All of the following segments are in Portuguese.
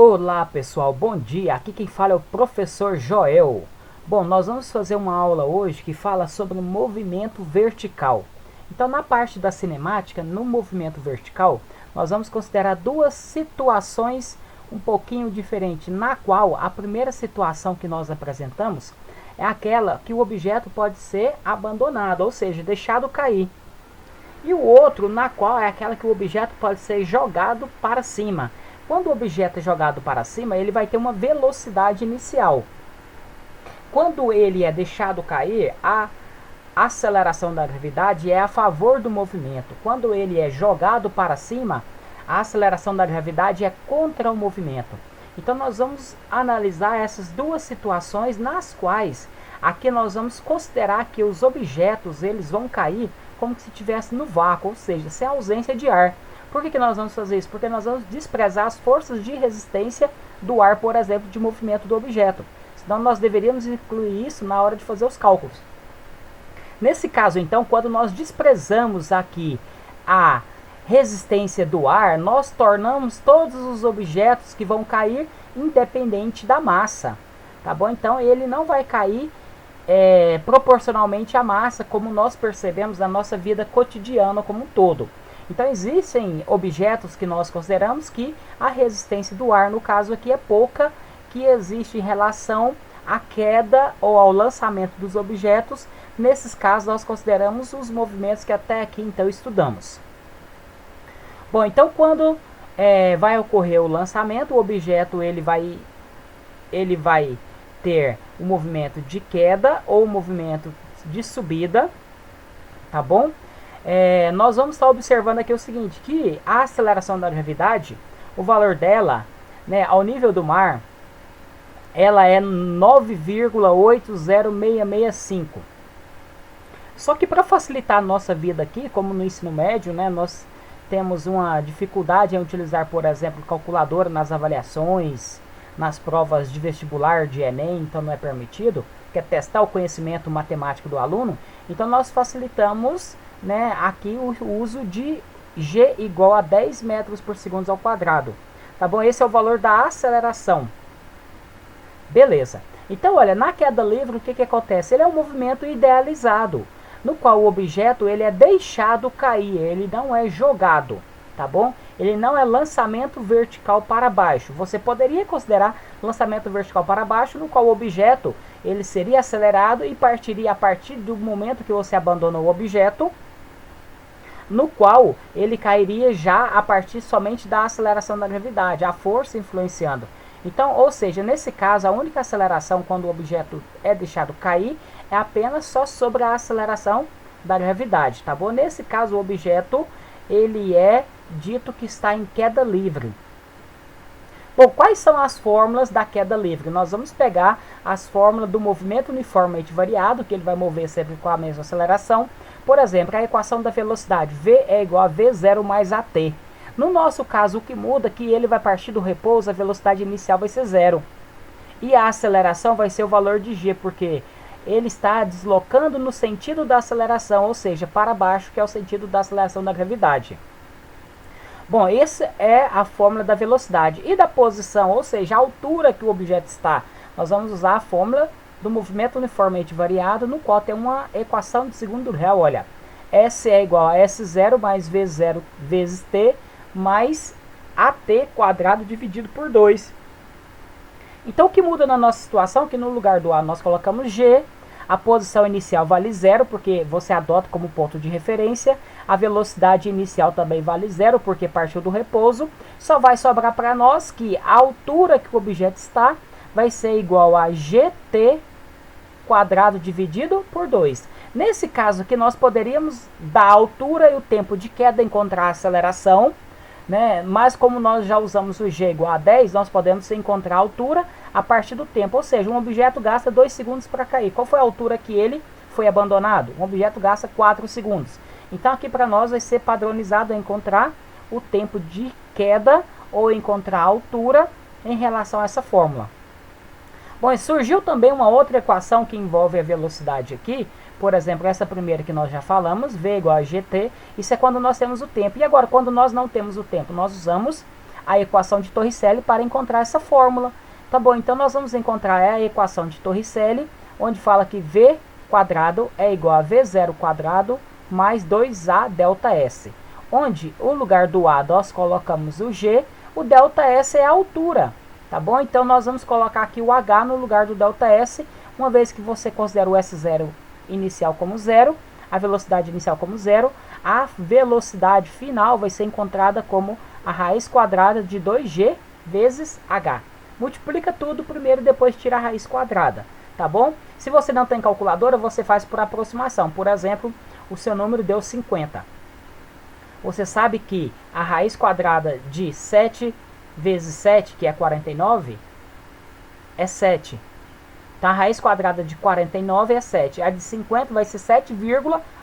Olá pessoal, bom dia, aqui quem fala é o professor Joel. Bom, nós vamos fazer uma aula hoje que fala sobre movimento vertical. Então na parte da cinemática, no movimento vertical, nós vamos considerar duas situações um pouquinho diferentes, na qual a primeira situação que nós apresentamos é aquela que o objeto pode ser abandonado, ou seja, deixado cair. E o outro, na qual é aquela que o objeto pode ser jogado para cima. Quando o objeto é jogado para cima, ele vai ter uma velocidade inicial. Quando ele é deixado cair, a aceleração da gravidade é a favor do movimento. Quando ele é jogado para cima, a aceleração da gravidade é contra o movimento. Então nós vamos analisar essas duas situações nas quais aqui nós vamos considerar que os objetos eles vão cair como se estivesse no vácuo, ou seja, sem ausência de ar. Por que nós vamos fazer isso? Porque nós vamos desprezar as forças de resistência do ar, por exemplo, de movimento do objeto. Senão nós deveríamos incluir isso na hora de fazer os cálculos. Nesse caso, então, quando nós desprezamos aqui a resistência do ar, nós tornamos todos os objetos que vão cair independente da massa. Tá bom? Então, ele não vai cair proporcionalmente à massa, como nós percebemos na nossa vida cotidiana como um todo. Então existem objetos que nós consideramos que a resistência do ar, no caso aqui, é pouca, que existe em relação à queda ou ao lançamento dos objetos. Nesses casos nós consideramos os movimentos que até aqui então estudamos. Bom, então quando vai ocorrer o lançamento, o objeto ele vai ter o movimento de queda ou o movimento de subida, tá bom? Nós vamos estar observando aqui o seguinte, que a aceleração da gravidade, o valor dela, né, ao nível do mar, ela é 9,80665. Só que para facilitar a nossa vida aqui, como no ensino médio, né, nós temos uma dificuldade em utilizar, por exemplo, calculadora nas avaliações, nas provas de vestibular, de Enem, então não é permitido, que é testar o conhecimento matemático do aluno. Então nós facilitamos, né, aqui o uso de g igual a 10 metros por segundo ao quadrado. Tá bom? Esse é o valor da aceleração. Beleza. Então, olha, na queda livre, o que acontece? Ele é um movimento idealizado, no qual o objeto ele é deixado cair, ele não é jogado, tá bom? Ele não é lançamento vertical para baixo. Você poderia considerar lançamento vertical para baixo, no qual o objeto ele seria acelerado e partiria a partir do momento que você abandonou o objeto, no qual ele cairia já a partir somente da aceleração da gravidade, a força influenciando. Então, ou seja, nesse caso, a única aceleração quando o objeto é deixado cair é apenas só sobre a aceleração da gravidade, tá bom? Nesse caso, o objeto ele é dito que está em queda livre. Bom, quais são as fórmulas da queda livre? Nós vamos pegar as fórmulas do movimento uniformemente variado, que ele vai mover sempre com a mesma aceleração. Por exemplo, a equação da velocidade, V é igual a V0 mais AT. No nosso caso, o que muda é que ele vai partir do repouso, a velocidade inicial vai ser zero. E a aceleração vai ser o valor de G, porque ele está deslocando no sentido da aceleração, ou seja, para baixo, que é o sentido da aceleração da gravidade. Bom, essa é a fórmula da velocidade. E da posição, ou seja, a altura que o objeto está. Nós vamos usar a fórmula do movimento uniformemente variado, no qual tem uma equação de segundo grau. Olha, S é igual a S0 mais V0 vezes T mais AT quadrado dividido por 2. Então, o que muda na nossa situação é que no lugar do A nós colocamos G. A posição inicial vale zero, porque você adota como ponto de referência. A velocidade inicial também vale zero, porque partiu do repouso. Só vai sobrar para nós que a altura que o objeto está vai ser igual a gt quadrado dividido por 2. Nesse caso aqui, nós poderíamos, da altura e o tempo de queda, encontrar a aceleração, né? Mas como nós já usamos o g igual a 10, nós podemos encontrar a altura a partir do tempo. Ou seja, um objeto gasta 2 segundos para cair. Qual foi a altura que ele foi abandonado? Um objeto gasta 4 segundos. Então aqui para nós vai ser padronizado encontrar o tempo de queda ou encontrar a altura em relação a essa fórmula. Bom, e surgiu também uma outra equação que envolve a velocidade aqui. Por exemplo, essa primeira que nós já falamos, V igual a GT, isso é quando nós temos o tempo. E agora, quando nós não temos o tempo, nós usamos a equação de Torricelli para encontrar essa fórmula. Tá bom, então nós vamos encontrar a equação de Torricelli, onde fala que V quadrado é igual a V0 quadrado mais 2A delta S. Onde o lugar do A nós colocamos o G, o delta S é a altura. Tá bom? Então nós vamos colocar aqui o H no lugar do delta S, uma vez que você considera o S0 inicial como zero, a velocidade inicial como zero, a velocidade final vai ser encontrada como a raiz quadrada de 2G vezes H. Multiplica tudo primeiro e depois tira a raiz quadrada, tá bom? Se você não tem calculadora, você faz por aproximação. Por exemplo, o seu número deu 50. Você sabe que a raiz quadrada de 7 vezes 7, que é 49, é 7. Então a raiz quadrada de 49 é 7. A de 50 vai ser 7,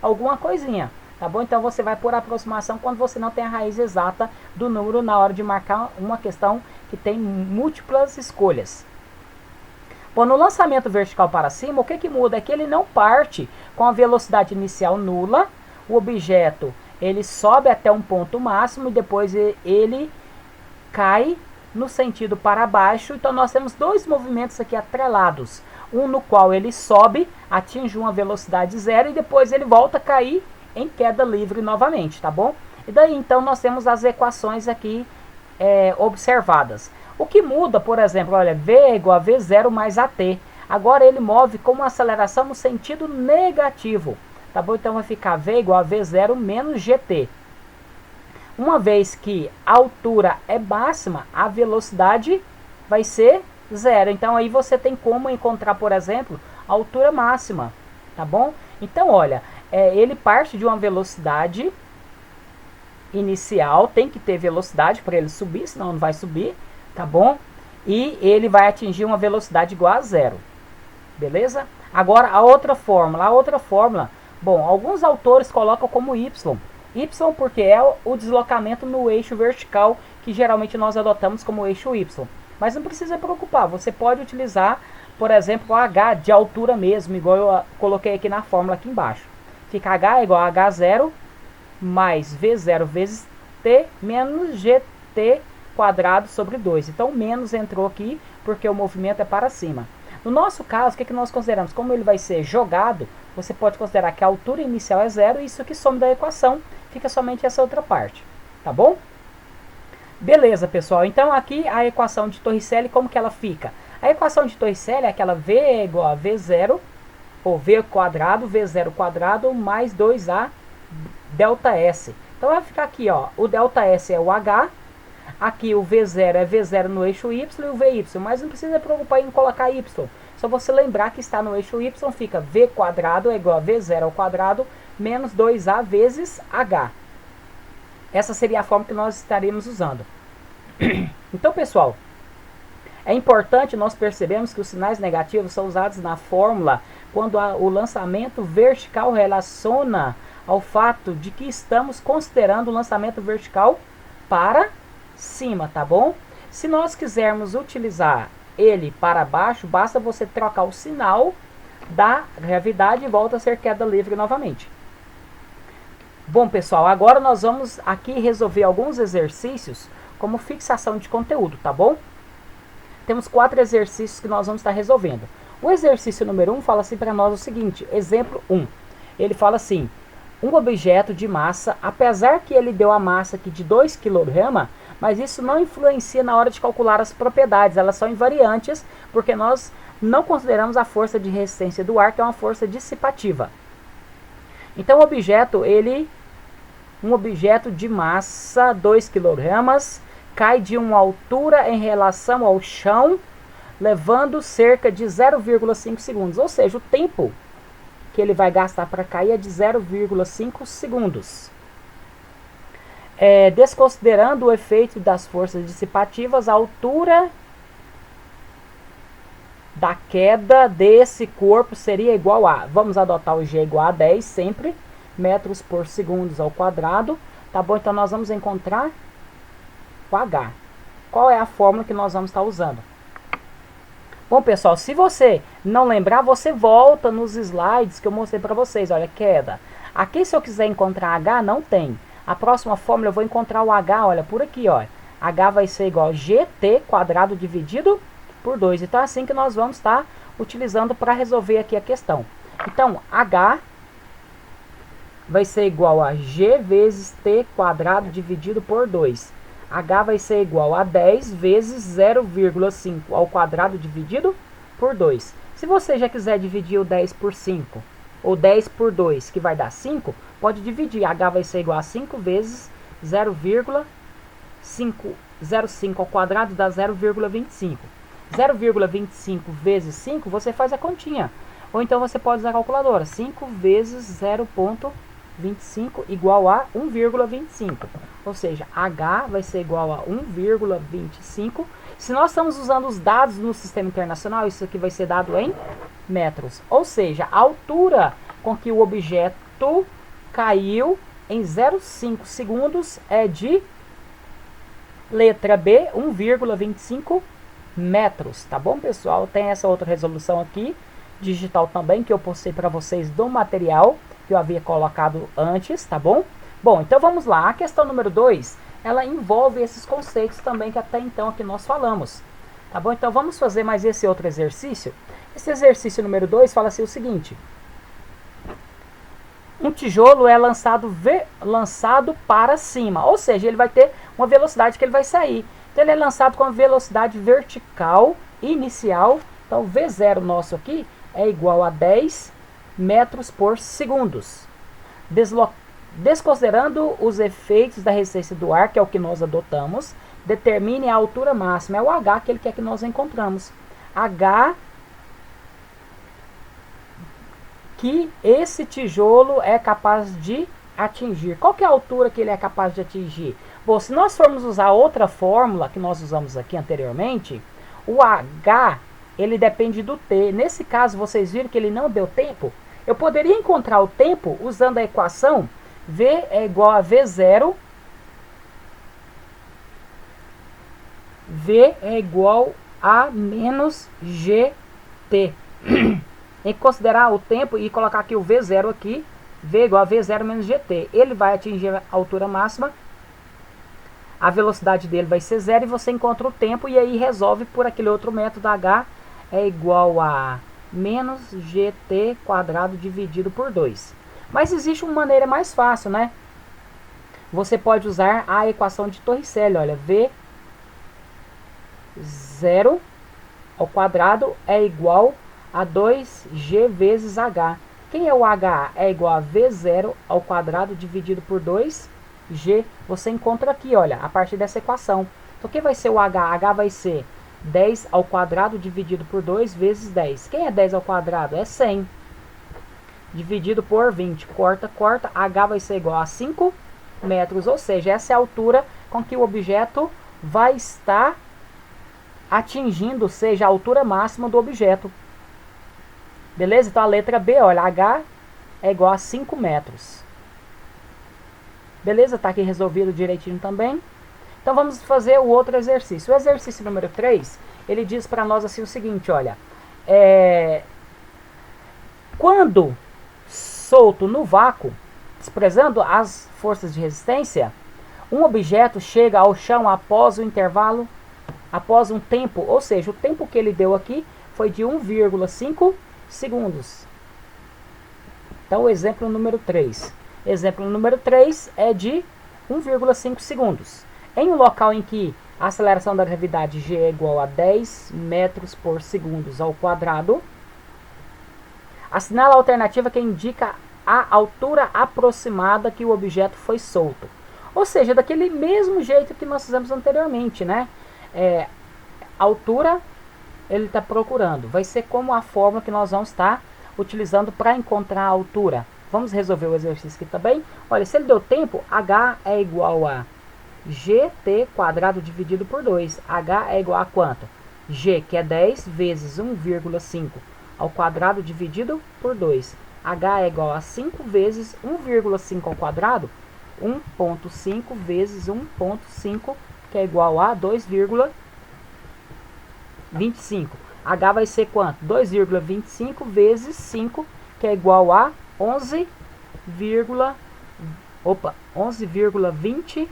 alguma coisinha. Tá bom? Então você vai por aproximação quando você não tem a raiz exata do número na hora de marcar uma questão que tem múltiplas escolhas. Bom, no lançamento vertical para cima, o que muda é que ele não parte com a velocidade inicial nula. O objeto ele sobe até um ponto máximo e depois ele cai no sentido para baixo. Então nós temos dois movimentos aqui atrelados. Um no qual ele sobe, atinge uma velocidade zero e depois ele volta a cair em queda livre novamente, tá bom? E daí então nós temos as equações aqui observadas. O que muda, por exemplo, olha, V é igual a V0 mais AT. Agora ele move com uma aceleração no sentido negativo, tá bom? Então vai ficar V igual a V0 menos GT. Uma vez que a altura é máxima, a velocidade vai ser zero. Então aí você tem como encontrar, por exemplo, a altura máxima, tá bom? Então olha, ele parte de uma velocidade inicial, tem que ter velocidade para ele subir, senão não vai subir, tá bom? E ele vai atingir uma velocidade igual a zero, beleza? Agora a outra fórmula, bom, alguns autores colocam como Y. Y porque é o deslocamento no eixo vertical, que geralmente nós adotamos como eixo Y. Mas não precisa preocupar, você pode utilizar, por exemplo, o H de altura mesmo, igual eu coloquei aqui na fórmula aqui embaixo. Fica H igual a H0 mais V0 vezes T menos GT quadrado sobre 2. Então, menos entrou aqui porque o movimento é para cima. No nosso caso, o que nós consideramos? Como ele vai ser jogado, você pode considerar que a altura inicial é zero e isso aqui some da equação, fica somente essa outra parte, tá bom? Beleza, pessoal. Então, aqui a equação de Torricelli, como que ela fica? A equação de Torricelli é aquela V é igual a V0, ou V quadrado, V0 quadrado, mais 2A delta S. Então, vai ficar aqui, ó, o delta S é o H, aqui o V0 é V0 no eixo Y e o VY, mas não precisa preocupar em colocar Y. Só você lembrar que está no eixo Y, fica V quadrado é igual a V0 ao quadrado menos 2A vezes H. Essa seria a forma que nós estaríamos usando. Então, pessoal, é importante nós percebermos que os sinais negativos são usados na fórmula quando o lançamento vertical relaciona ao fato de que estamos considerando o lançamento vertical para cima, tá bom? Se nós quisermos utilizar ele para baixo, basta você trocar o sinal da gravidade e volta a ser queda livre novamente. Bom, pessoal, agora nós vamos aqui resolver alguns exercícios como fixação de conteúdo, tá bom? Temos 4 exercícios que nós vamos estar resolvendo. O exercício número 1 fala assim para nós o seguinte, exemplo 1. Ele fala assim, um objeto de massa, apesar que ele deu a massa aqui de 2 kg, mas isso não influencia na hora de calcular as propriedades, elas são invariantes, porque nós não consideramos a força de resistência do ar, que é uma força dissipativa. Então o objeto, um objeto de massa 2 kg, cai de uma altura em relação ao chão, levando cerca de 0,5 segundos, ou seja, o tempo que ele vai gastar para cair é de 0,5 segundos. Desconsiderando o efeito das forças dissipativas, a altura da queda desse corpo seria igual a, vamos adotar o G igual a 10 sempre, metros por segundos ao quadrado, tá bom? Então nós vamos encontrar o H. Qual é a fórmula que nós vamos estar usando? Bom, pessoal, se você não lembrar, você volta nos slides que eu mostrei para vocês. Olha, queda. Aqui, se eu quiser encontrar H, não tem. A próxima fórmula eu vou encontrar o H, olha, por aqui, ó. H vai ser igual a GT quadrado dividido por 2. Então é assim que nós vamos estar utilizando para resolver aqui a questão. Então, H vai ser igual a G vezes T quadrado dividido por 2. H vai ser igual a 10 vezes 0,5 ao quadrado dividido por 2. Se você já quiser dividir o 10 por 5, ou 10 por 2, que vai dar 5, pode dividir. H vai ser igual a 5 vezes 0,505 ao quadrado dá 0,25. 0,25 vezes 5, você faz a continha. Ou então você pode usar a calculadora. 5 vezes 0,25 igual a 1,25. Ou seja, H vai ser igual a 1,25. Se nós estamos usando os dados no sistema internacional, isso aqui vai ser dado em metros. Ou seja, a altura com que o objeto caiu em 0,5 segundos é de letra B, 1,25 metros. Tá bom, pessoal? Tem essa outra resolução aqui, digital também, que eu postei para vocês do material que eu havia colocado antes, tá bom? Bom, então vamos lá. A questão número 2, ela envolve esses conceitos também que até então aqui nós falamos. Tá bom? Então vamos fazer mais esse outro exercício. Esse exercício número 2 fala assim o seguinte: um tijolo é lançado para cima, ou seja, ele vai ter uma velocidade que ele vai sair. Então ele é lançado com a velocidade vertical inicial. Então o V0 nosso aqui é igual a 10 metros por segundos. Desconsiderando os efeitos da resistência do ar, que é o que nós adotamos, determine a altura máxima. É o H que ele quer que nós encontramos. H que esse tijolo é capaz de atingir. Qual que é a altura que ele é capaz de atingir? Bom, se nós formos usar outra fórmula que nós usamos aqui anteriormente, o H, ele depende do T. Nesse caso, vocês viram que ele não deu tempo? Eu poderia encontrar o tempo usando a equação V é igual a V0. V é igual a menos GT. Tem que considerar o tempo e colocar aqui o V0 aqui. V é igual a V0 menos GT. Ele vai atingir a altura máxima. A velocidade dele vai ser 0 e você encontra o tempo e aí resolve por aquele outro método. H é igual a menos GT quadrado dividido por 2. Mas existe uma maneira mais fácil, né? Você pode usar a equação de Torricelli. Olha, V0 ao quadrado é igual a 2G vezes H. Quem é o H? É igual a V0 ao quadrado dividido por 2G. Você encontra aqui, olha, a partir dessa equação. Então, quem vai ser o H? H vai ser 10 ao quadrado dividido por 2 vezes 10. Quem é 10 ao quadrado? É 100. Dividido por 20. Corta, corta. H vai ser igual a 5 metros. Ou seja, essa é a altura com que o objeto vai estar atingindo, ou seja, a altura máxima do objeto. Beleza? Então a letra B, olha, H é igual a 5 metros. Beleza? Tá aqui resolvido direitinho também. Então vamos fazer o outro exercício. O exercício número 3, ele diz para nós assim o seguinte, olha. Quando solto no vácuo, desprezando as forças de resistência, um objeto chega ao chão após um tempo, ou seja, o tempo que ele deu aqui foi de 1,5 segundos. Então, o exemplo número 3. Exemplo número 3 é de 1,5 segundos. Em um local em que a aceleração da gravidade G é igual a 10 metros por segundo ao quadrado, assinala a alternativa que indica a altura aproximada que o objeto foi solto. Ou seja, daquele mesmo jeito que nós fizemos anteriormente, né? Altura ele está procurando. Vai ser como a fórmula que nós vamos estar utilizando para encontrar a altura. Vamos resolver o exercício aqui também. Olha, se ele deu tempo, H é igual a GT quadrado dividido por 2. H é igual a quanto? G, que é 10 vezes 1,5 ao quadrado dividido por 2. H é igual a 5 vezes 1,5 ao quadrado. 1,5 vezes 1,5, que é igual a 2,25. H vai ser quanto? 2,25 vezes 5, que é igual a 11,20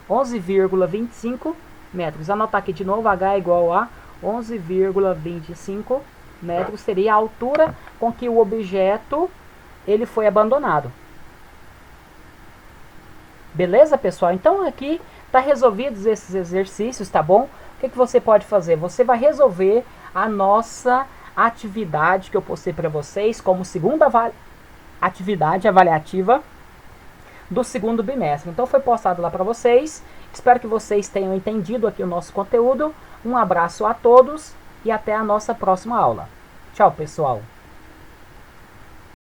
11,25 metros. Anotar aqui de novo, H é igual a 11,25 metros, seria a altura com que o objeto ele foi abandonado. Beleza, pessoal? Então aqui tá resolvidos esses exercícios, tá bom? O que você pode fazer? Você vai resolver a nossa atividade que eu postei para vocês como segunda atividade avaliativa do segundo bimestre. Então foi postado lá para vocês. Espero que vocês tenham entendido aqui o nosso conteúdo. Um abraço a todos e até a nossa próxima aula. Tchau, pessoal!